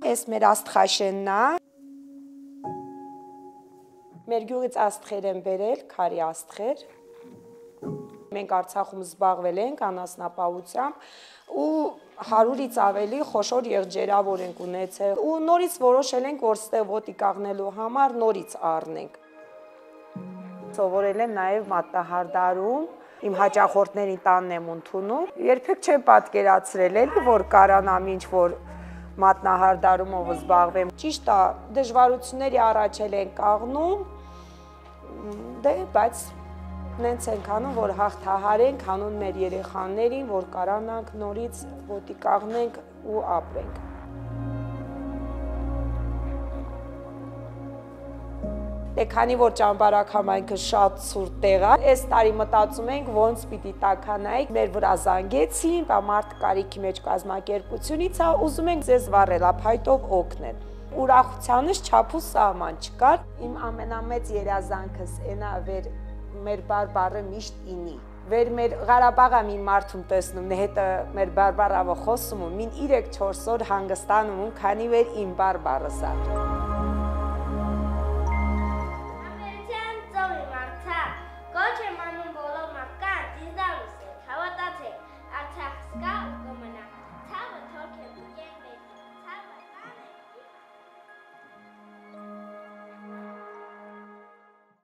Էս մեր աստղաշենն է։ Մեր գյուղից աստղեր են բերել, քարի աստղեր։ Մենք Արցախում զբաղվել ենք անասնապահությամբ ու 100-ից ավելի խոշոր եղջերավոր ենք ունեցել ու նորից որոշել ենք, որ ստեղ ոտիկ կաղնելու համար նորից առնենք։ Սովորել եմ նաև մատնահարդարում, իմ հաճախորդների տանն եմ ընդունում։ Երբեք չեմ պատկերացրել էլի, որ կարանամ ինչ-որ մատնահարդարումով զբաղվեմ։ Ճիշտ է, դժվարությունների առաջ ենք կաղնում, բայց նենց ենք անում, որ հաղթահարենք հանուն մեր երեխաներին, որ կարանանք նորից ոտի կաղնենք ու ապրենք։ Քանի որ Ճամբարակ համայնքը շատ ցուրտ տեղ է, այս տարի մտածում ենք ոնց պիտի տաքանայինք, մեր վրա զանգեցին, մարդ կարիքի մեջ կազմակերպությունից է, ուզում ենք ձեզ վառելափայտով օգնել։ Ուրախությանս չափ ու սահման չկար, իմ ամենամեծ երազանքս այնա վեր մեր բարբառը միշտ ինի։ Վեր մեր Ղարաբաղը մի մարդում տեսնում, հետը մեր բարբառավը խոսում ու մին 3-4 օր հանգստանում, քանի վեր իմ բարբառս է։